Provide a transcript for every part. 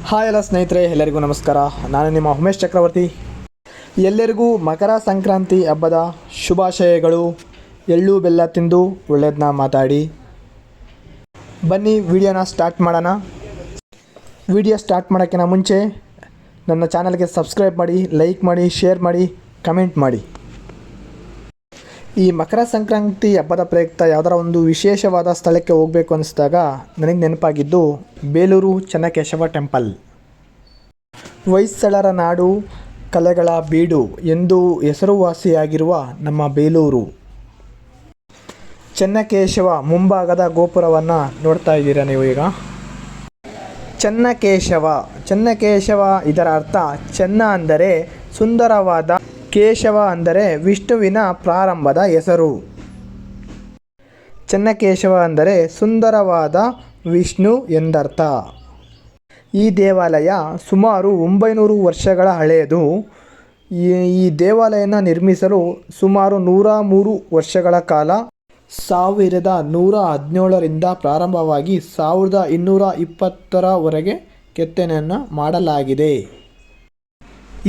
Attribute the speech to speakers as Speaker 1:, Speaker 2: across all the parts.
Speaker 1: Hi ಎಲ್ಲ ಸ್ನೇಹಿತರೆ, ಎಲ್ಲರಿಗೂ ನಮಸ್ಕಾರ. ನಾನು ನಿಮ್ಮ ಉಮೇಶ್ ಚಕ್ರವರ್ತಿ. ಎಲ್ಲರಿಗೂ ಮಕರ ಸಂಕ್ರಾಂತಿ ಹಬ್ಬದ ಶುಭಾಶಯಗಳು. ಎಳ್ಳು ಬೆಲ್ಲ ತಿಂದು ಒಳ್ಳೆಯದನ್ನ ಮಾತಾಡಿ. ಬನ್ನಿ ವಿಡಿಯೋನ ಸ್ಟಾರ್ಟ್ ಮಾಡೋಣ. ವಿಡಿಯೋ ಸ್ಟಾರ್ಟ್ ಮಾಡೋಕ್ಕಿಂತ ಮುಂಚೆ ನನ್ನ ಚಾನಲ್ಗೆ ಸಬ್ಸ್ಕ್ರೈಬ್ ಮಾಡಿ, ಲೈಕ್ ಮಾಡಿ, ಶೇರ್ ಮಾಡಿ, ಕಮೆಂಟ್ ಮಾಡಿ. ಈ ಮಕರ ಸಂಕ್ರಾಂತಿ ಹಬ್ಬದ ಪ್ರಯುಕ್ತ ಯಾವುದರ ಒಂದು ವಿಶೇಷವಾದ ಸ್ಥಳಕ್ಕೆ ಹೋಗಬೇಕು ಅನಿಸಿದಾಗ ನನಗೆ ನೆನಪಾಗಿದ್ದು ಬೇಲೂರು ಚೆನ್ನಕೇಶವ ಟೆಂಪಲ್. ಹೊಯ್ಸಳರ ನಾಡು, ಕಲೆಗಳ ಬೀಡು ಎಂದು ಹೆಸರುವಾಸಿಯಾಗಿರುವ ನಮ್ಮ ಬೇಲೂರು ಚೆನ್ನಕೇಶವ ಮುಂಭಾಗದ ಗೋಪುರವನ್ನು ನೋಡ್ತಾ ಇದ್ದೀರಾ ನೀವು ಈಗ. ಚೆನ್ನಕೇಶವ ಇದರ ಅರ್ಥ ಚೆನ್ನ ಅಂದರೆ ಸುಂದರವಾದ, ಕೇಶವ ಅಂದರೆ ವಿಷ್ಣುವಿನ ಪ್ರಾರಂಭದ ಹೆಸರು. ಚೆನ್ನಕೇಶವ ಅಂದರೆ ಸುಂದರವಾದ ವಿಷ್ಣು ಎಂದರ್ಥ. ಈ ದೇವಾಲಯ ಸುಮಾರು 900 ವರ್ಷಗಳ ಹಳೆಯದು. ಈ ದೇವಾಲಯನ ನಿರ್ಮಿಸಲು ಸುಮಾರು 103 ವರ್ಷಗಳ ಕಾಲ 1117ರಿಂದ ಪ್ರಾರಂಭವಾಗಿ 1220ರವರೆಗೆ ಕೆತ್ತನೆಯನ್ನು ಮಾಡಲಾಗಿದೆ.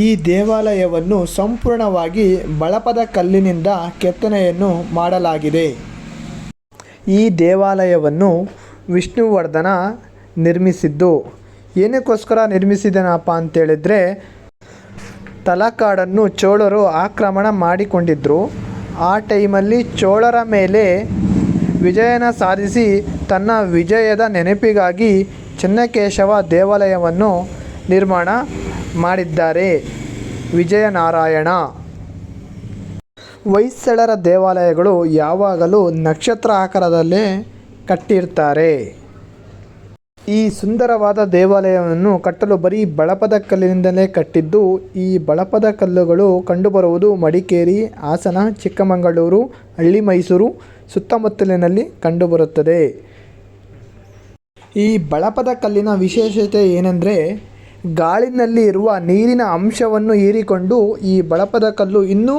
Speaker 1: ಈ ದೇವಾಲಯವನ್ನು ಸಂಪೂರ್ಣವಾಗಿ ಬಳಪದ ಕಲ್ಲಿನಿಂದ ಕೆತ್ತನೆಯನ್ನು ಮಾಡಲಾಗಿದೆ. ಈ ದೇವಾಲಯವನ್ನು ವಿಷ್ಣುವರ್ಧನ ನಿರ್ಮಿಸಿದ್ದು. ಏನಕ್ಕೋಸ್ಕರ ನಿರ್ಮಿಸಿದನಪ್ಪ ಅಂತೇಳಿದರೆ, ತಲಕಾಡನ್ನು ಚೋಳರು ಆಕ್ರಮಣ ಮಾಡಿಕೊಂಡಿದ್ದರು. ಆ ಟೈಮಲ್ಲಿ ಚೋಳರ ಮೇಲೆ ವಿಜಯನ ಸಾಧಿಸಿ ತನ್ನ ವಿಜಯದ ನೆನಪಿಗಾಗಿ ಚೆನ್ನಕೇಶವ ದೇವಾಲಯವನ್ನು ನಿರ್ಮಾಣ ಮಾಡಿದ್ದಾರೆ ವಿಜಯನಾರಾಯಣ. ಹೊಯ್ಸಳರ ದೇವಾಲಯಗಳು ಯಾವಾಗಲೂ ನಕ್ಷತ್ರ ಆಕಾರದಲ್ಲೇ ಕಟ್ಟಿರ್ತಾರೆ. ಈ ಸುಂದರವಾದ ದೇವಾಲಯವನ್ನು ಕಟ್ಟಲು ಬರೀ ಬಳಪದ ಕಲ್ಲಿನಿಂದಲೇ ಕಟ್ಟಿದ್ದು. ಈ ಬಳಪದ ಕಲ್ಲುಗಳು ಕಂಡುಬರುವುದು ಮಡಿಕೇರಿ, ಹಾಸನ, ಚಿಕ್ಕಮಗಳೂರು, ಹಳ್ಳಿ ಮೈಸೂರು ಸುತ್ತಮುತ್ತಲಿನಲ್ಲಿ ಕಂಡುಬರುತ್ತದೆ. ಈ ಬಳಪದ ಕಲ್ಲಿನ ವಿಶೇಷತೆ ಏನೆಂದರೆ, ಗಾಳಿನಲ್ಲಿ ಇರುವ ನೀರಿನ ಅಂಶವನ್ನು ಹೀರಿಕೊಂಡು ಈ ಬಳಪದ ಕಲ್ಲು ಇನ್ನೂ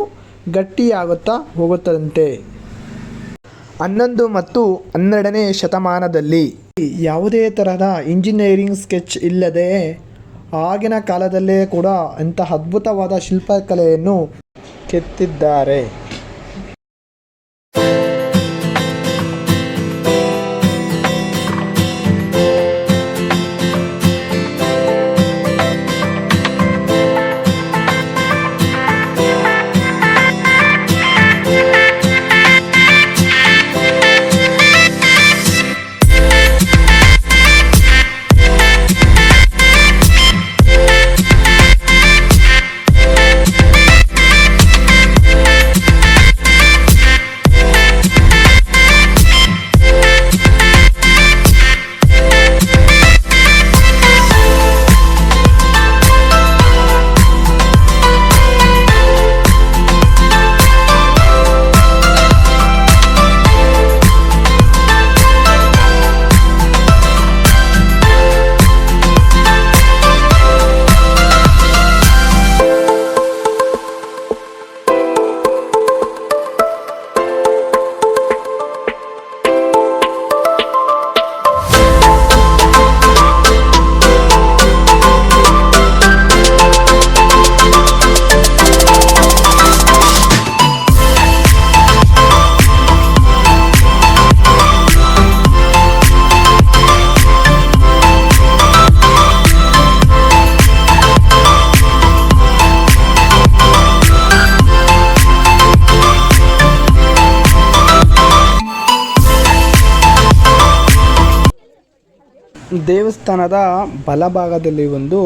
Speaker 1: ಗಟ್ಟಿಯಾಗುತ್ತಾ ಹೋಗುತ್ತದಂತೆ. 11 ಮತ್ತು 12ನೇ ಶತಮಾನದಲ್ಲಿ ಯಾವುದೇ ತರಹದ ಇಂಜಿನಿಯರಿಂಗ್ ಸ್ಕೆಚ್ ಇಲ್ಲದೆ ಆಗಿನ ಕಾಲದಲ್ಲೇ ಕೂಡ ಇಂಥ ಅದ್ಭುತವಾದ ಶಿಲ್ಪಕಲೆಯನ್ನು ಕೆತ್ತಿದ್ದಾರೆ. ದೇವಸ್ಥಾನದ ಬಲಭಾಗದಲ್ಲಿ ಒಂದು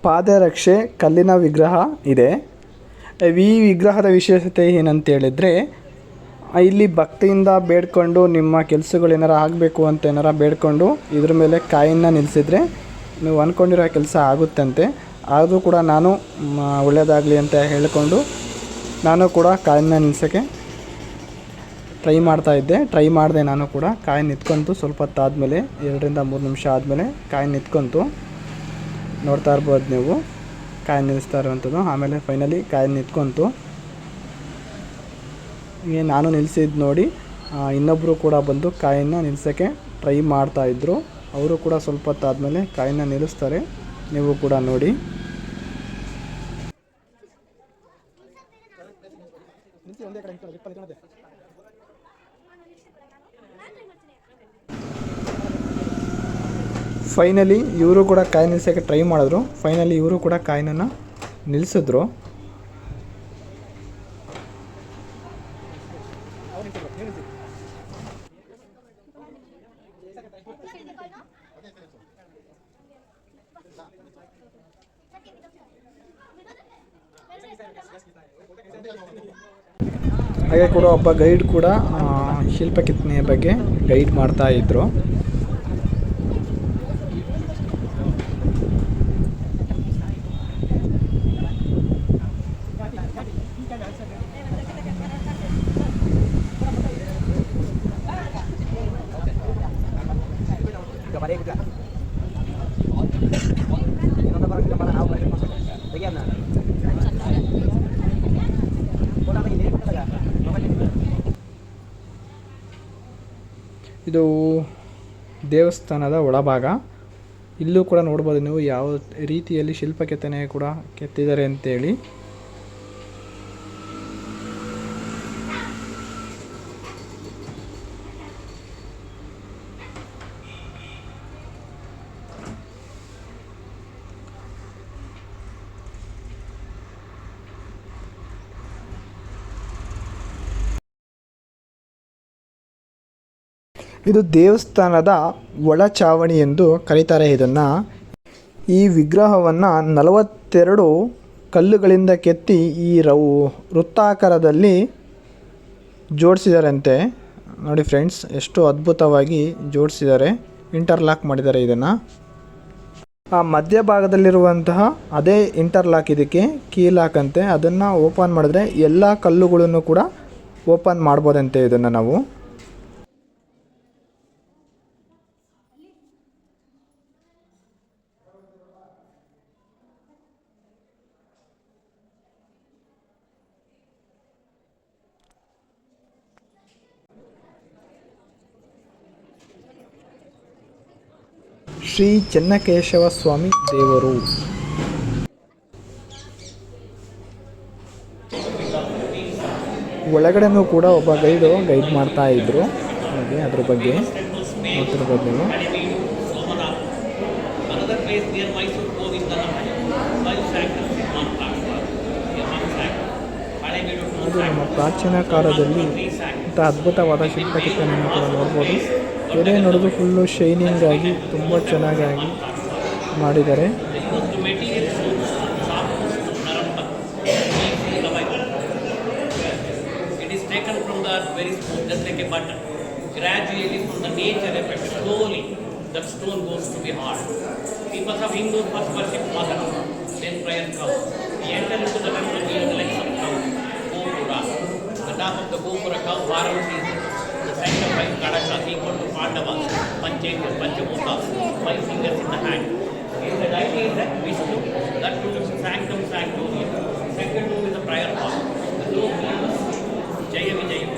Speaker 1: ಪಾದರಕ್ಷೆ ಕಲ್ಲಿನ ವಿಗ್ರಹ ಇದೆ. ಈ ವಿಗ್ರಹದ ವಿಶೇಷತೆ ಏನಂತೇಳಿದರೆ, ಇಲ್ಲಿ ಭಕ್ತಿಯಿಂದ ಬೇಡ್ಕೊಂಡು ನಿಮ್ಮ ಕೆಲಸಗಳು ಏನಾರು ಆಗಬೇಕು ಅಂತ ಏನಾರು ಬೇಡ್ಕೊಂಡು ಇದ್ರ ಮೇಲೆ ಕಾಯಿನ ನಿಲ್ಲಿಸಿದ್ರೆ ನೀವು ಅಂದ್ಕೊಂಡಿರೋ ಕೆಲಸ ಆಗುತ್ತಂತೆ. ಆದರೂ ಕೂಡ ನಾನು ಒಳ್ಳೆಯದಾಗಲಿ ಅಂತ ಹೇಳಿಕೊಂಡು ನಾನು ಕೂಡ ಕಾಯಿನ ನಿಲ್ಸೋಕ್ಕೆ ಟ್ರೈ ಮಾಡಿದೆ. ನಾನು ಕೂಡ ಕಾಯಿ ನಿಂತ್ಕೊಂತು. ಸ್ವಲ್ಪ ಹೊತ್ತಾದಮೇಲೆ 2ರಿಂದ 3 ನಿಮಿಷ ಆದಮೇಲೆ ಕಾಯಿ ನಿಂತ್ಕೊಂತು. ನೋಡ್ತಾ ಇರ್ಬೋದು ನೀವು ಕಾಯಿ ನಿಲ್ಲಿಸ್ತಾ ಇರುವಂಥದ್ದು. ಆಮೇಲೆ ಫೈನಲಿ ಕಾಯಿ ನಿಂತ್ಕೊಂತು. ನಾನು ನಿಲ್ಲಿಸಿದ್ದು ನೋಡಿ ಇನ್ನೊಬ್ಬರು ಕೂಡ ಬಂದು ಕಾಯಿನ ನಿಲ್ಸೋಕ್ಕೆ ಟ್ರೈ ಮಾಡ್ತಾಯಿದ್ರು. ಅವರು ಕೂಡ ಸ್ವಲ್ಪ ಹೊತ್ತಾದಮೇಲೆ ಕಾಯಿನ ನಿಲ್ಲಿಸ್ತಾರೆ, ನೀವು ಕೂಡ ನೋಡಿ. ಫೈನಲಿ ಇವರು ಕೂಡ ಕಾಯಿ ನಿಲ್ಸೋಕ್ಕೆ ಟ್ರೈ ಮಾಡಿದ್ರು. ಫೈನಲಿ ಇವರು ಕೂಡ ಕಾಯಿನ ನಿಲ್ಲಿಸಿದ್ರು. ಹಾಗೆ ಕೂಡ ಒಬ್ಬ ಗೈಡ್ ಕೂಡ ಶಿಲ್ಪಕೆತ್ತನೆಯ ಬಗ್ಗೆ ಗೈಡ್ ಮಾಡ್ತಾ ಇದ್ರು. ಇದು ದೇವಸ್ಥಾನದ ಒಳಭಾಗ. ಇಲ್ಲೂ ಕೂಡ ನೋಡ್ಬೋದು ನೀವು ಯಾವ ರೀತಿಯಲ್ಲಿ ಶಿಲ್ಪಕೆತ್ತನೆ ಕೂಡ ಕೆತ್ತಿದ್ದಾರೆ ಅಂತೇಳಿ. ಇದು ದೇವಸ್ಥಾನದ ಒಳಚಾವಣಿ ಎಂದು ಕರೀತಾರೆ ಇದನ್ನು. ಈ ವಿಗ್ರಹವನ್ನು 42 ಕಲ್ಲುಗಳಿಂದ ಕೆತ್ತಿ ಈ ವೃತ್ತಾಕಾರದಲ್ಲಿ ಜೋಡಿಸಿದಾರಂತೆ. ನೋಡಿ ಫ್ರೆಂಡ್ಸ್, ಎಷ್ಟು ಅದ್ಭುತವಾಗಿ ಜೋಡಿಸಿದ್ದಾರೆ, ಇಂಟರ್ಲಾಕ್ ಮಾಡಿದ್ದಾರೆ ಇದನ್ನು. ಆ ಮಧ್ಯಭಾಗದಲ್ಲಿರುವಂತಹ ಅದೇ ಇಂಟರ್ಲಾಕ್, ಇದಕ್ಕೆ ಕೀ ಲಾಕ್ ಅಂತೆ. ಅದನ್ನು ಓಪನ್ ಮಾಡಿದ್ರೆ ಎಲ್ಲ ಕಲ್ಲುಗಳನ್ನು ಕೂಡ ಓಪನ್ ಮಾಡ್ಬೋದಂತೆ ಇದನ್ನು ನಾವು. ಶ್ರೀ ಚೆನ್ನಕೇಶವ ಸ್ವಾಮಿ ದೇವರು. ಒಳಗಡೆನೂ ಕೂಡ ಒಬ್ಬ ಗೈಡ್ ಮಾಡ್ತಾ ಇದ್ರು. ಹಾಗೆ ಅದ್ರ ಬಗ್ಗೆ ನೋಡ್ತಿರ್ಬೋದು ನೀವು. ಅದು ನಮ್ಮ ಪ್ರಾಚೀನ ಕಾಲದಲ್ಲಿ ಇಂಥ ಅದ್ಭುತವಾದ ಶಿಲ್ಪಕೆತ್ತನೆಯನ್ನು ಕೂಡ ನೋಡ್ಬೋದು. ಕೆರೆ ನೋಡೋದು ಫುಲ್ಲು ಶೈನಿಂಗ್ ಆಗಿ ತುಂಬ ಚೆನ್ನಾಗಿ ಮಾಡಿದ್ದಾರೆ.
Speaker 2: Gradually from the nature effect, slowly that stone goes to be hard. People of Hindu first worship mother, then prayer comes. We enter into the temple with the legs of cow, Gopura. The top of the Gopura cow, Varanasi, the sanctified Kadakas equal to Pandavas, Panchetya, Panchabhutas, 5 fingers in the hand. In the deity is that Vishnu, that room is sanctum sanctorium. Second room is the prayer hall. The room is Jaya Vijaya.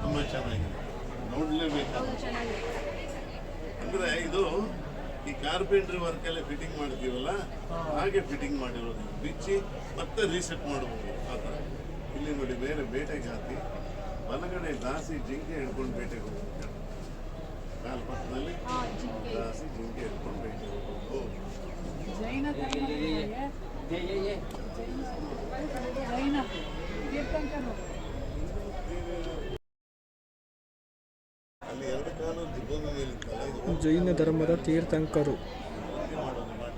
Speaker 3: ತುಂಬ ಚೆನ್ನಾಗಿದೆ, ನೋಡಲೇಬೇಕಾದ. ಅಂದರೆ ಇದು ಈ carpentry work ಎಲ್ಲ fitting ಮಾಡ್ತೀವಲ್ಲ, ಹಾಗೆ fitting ಮಾಡಿರೋದು. ಬಿಚ್ಚಿ ಮತ್ತೆ ರೀಸೆಟ್ ಮಾಡ್ಬೋದು ಆ ಥರ. ಇಲ್ಲಿ ನೋಡಿ ಬೇರೆ ಬೇಟೆಗೆ ಹಾಕಿ ಬಲಗಡೆ ದಾಸಿ ಜಿಂಕೆ ಹಿಡ್ಕೊಂಡು ಬೇಟೆಗೆ ಹೋಗ್ಬೇಕು. ಕಾಲ್ಪಕ್ಕದಲ್ಲಿ ದಾಸಿ ಜಿಂಕೆ ಹಿಡ್ಕೊಂಡು ಬೇಟೆಗೆ ಹೋಗ್ಬೇಕು.
Speaker 4: ಜೈನ ತೀರ್ಥಂಕರು
Speaker 3: ಅಲ್ಲಿ ಎರಡು ಕಾಲು ಭೂಮಿ ಮೇಲಿತ್ತಲ್ಲ, ಇದು
Speaker 1: ಜೈನ ಧರ್ಮದ ತೀರ್ಥಂಕರು.
Speaker 3: ಮಾಡೋದು ಮಾಡಿ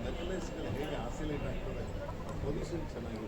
Speaker 3: ನೆಕ್ಲೆಸ್ಗಳು ಹೇಗೆ ಆಸಿಲೇಟ್ ಆಗ್ತದೆ, ಪೊಸಿಷನ್ ಚೆನ್ನಾಗಿದೆ.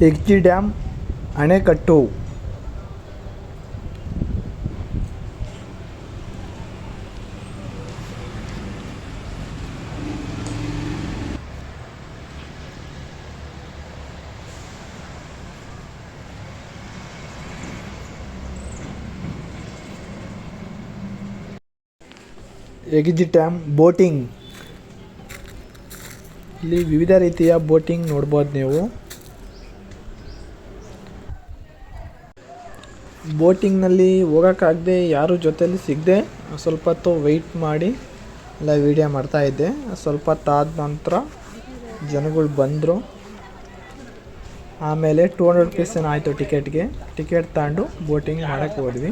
Speaker 1: ಎಗ್ಜಿ ಡ್ಯಾಮ್ ಅಣೆಕಟ್ಟು. ಎಗ್ಜಿ ಡ್ಯಾಮ್ ಬೋಟಿಂಗ್. ಇಲ್ಲಿ ವಿವಿಧ ರೀತಿಯ ಬೋಟಿಂಗ್ ನೋಡ್ಬೋದು ನೀವು. ಬೋಟಿಂಗ್ನಲ್ಲಿ ಹೋಗೋಕ್ಕಾಗದೆ ಯಾರು ಜೊತೆಯಲ್ಲಿ ಸಿಗದೆ ಸ್ವಲ್ಪ ಹೊತ್ತು ವೆಯ್ಟ್ ಮಾಡಿ ಎಲ್ಲ ವೀಡಿಯೋ ಮಾಡ್ತಾಯಿದ್ದೆ. ಸ್ವಲ್ಪ ಹೊತ್ತಾದ ನಂತರ ಜನಗಳು ಬಂದರು. ಆಮೇಲೆ 200 ರೂಪೀಸ್ ಏನೋ ಆಯಿತು ಟಿಕೆಟ್ಗೆ. ಟಿಕೆಟ್ ತಗೊಂಡು ಬೋಟಿಂಗ್ ಮಾಡೋಕ್ಕೆ ಹೋದ್ವಿ.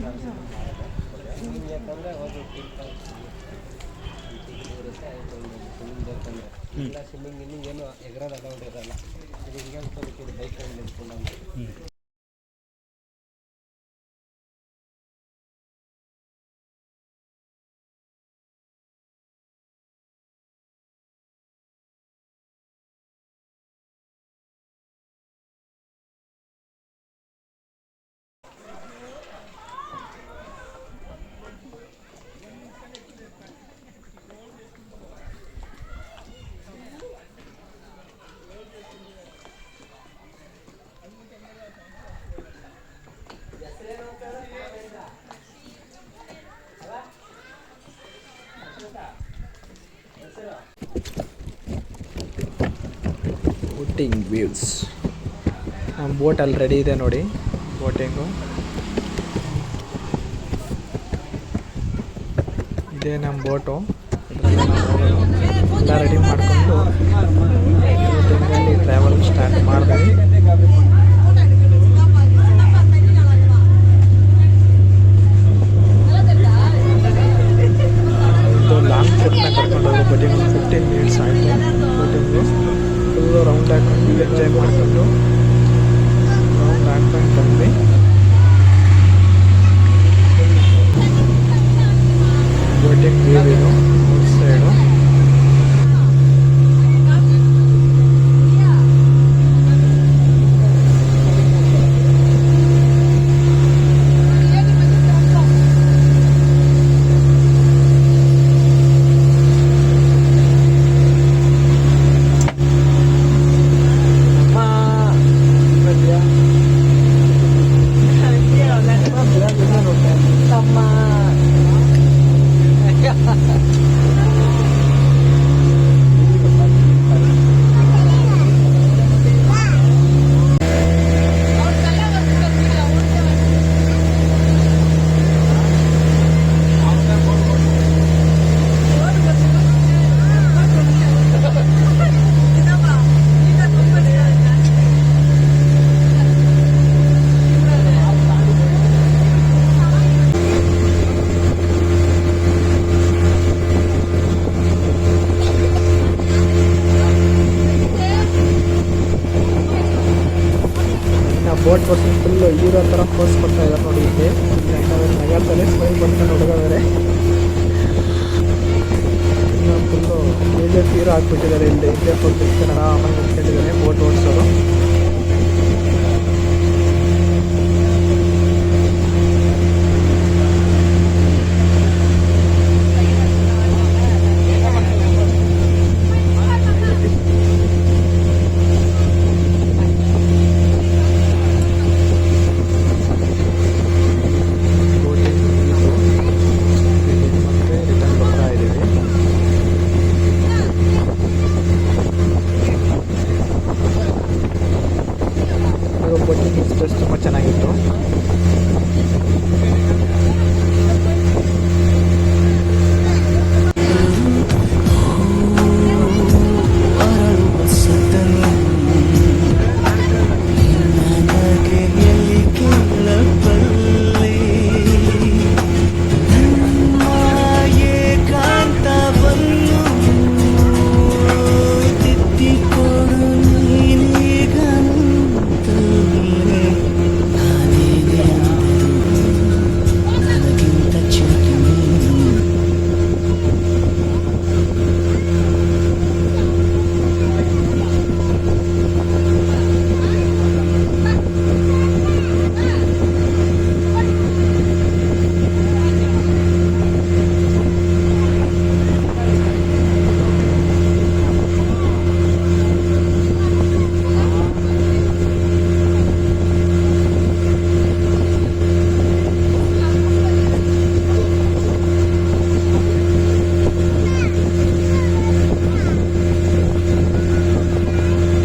Speaker 1: Boating views. ನಮ್ಮ ಬೋಟ್ ಅಲ್ಲಿ ರೆಡಿ ಇದೆ ನೋಡಿ, ಬೋಟಿಂಗು. ಇದೇ ನಮ್ಮ ಬೋಟು. ಎಲ್ಲ ರೆಡಿ ಮಾಡಿಕೊಂಡು ಬೋಟಿಂಗಲ್ಲಿ ಟ್ರಾವೆಲ್ ಸ್ಟಾರ್ಟ್ ಮಾಡಿದ್ವಿ. ಇದು ಲಾಂಗ್ ಟ್ರಿಪ್ನ ಕರ್ಕೊಂಡು ಹೋಗೋ ಬೋಟಿಂಗ್ 15 ಮಿನಿಟ್ಸ್ ಆಯಿತು. ಬೋಟಿಂಗು ಫುಲ್ಲು ರೌಂಡ್ ಹಾಕೊಂಡು ಎಂಜಾಯ್ ಮಾಡಿಕೊಂಡು ರೌಂಡ್ ಹಾಕೊಂಡು ಬಂದ್ವಿ. ಬೋಟಿಂಗ್ ವ್ಯೂ ಇದು ಔಟ್ ಸೈಡು. ನೋಡ್ಬೋದು ಫುಲ್ಲು ಹೀರೋ ಥರ ಪೋಸ್ ಕೊಡ್ತಾ ಇದ್ದಾರೆ ನೋಡಿ ಇಲ್ಲಿ ನಗಾಡ್ತಾರೆ ಸ್ಮೈಲ್ ಬಂದ್ಕೊಂಡು ಹುಡುಗರೆ ಫುಲ್ಲು ಇಲ್ಲೇ ಹೀರೋ ಹಾಕ್ಬಿಟ್ಟಿದ್ದಾರೆ ಇಲ್ಲಿ ಇಲ್ಲೇ ಫುಲ್ ಕನ್ನಡ ಆಮೇಲೆ ನಿಂತ್ಕೊಂಡಿದ್ದಾರೆ ಬೋಟ್ ಓಡಿಸೋರು. ಬೋಟಿಂಗ್ ಎಕ್ಸ್ಪ್ರೆಸ್ ತುಂಬ ಚೆನ್ನಾಗಿತ್ತು.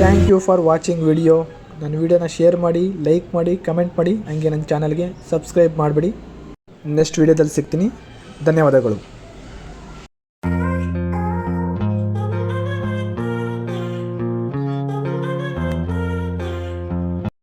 Speaker 1: Thank you for watching video. ನನ್ನ ವಿಡಿಯೋನ ಶೇರ್ ಮಾಡಿ, ಲೈಕ್ ಮಾಡಿ, ಕಮೆಂಟ್ ಮಾಡಿ, ಹಂಗೆ ನನ್ನ ಚಾನಲ್ಗೆ ಸಬ್ಸ್ಕ್ರೈಬ್ ಮಾಡಿಬಿಡಿ. ನೆಕ್ಸ್ಟ್ ವಿಡಿಯೋದಲ್ಲಿ ಸಿಗ್ತೀನಿ. ಧನ್ಯವಾದಗಳು.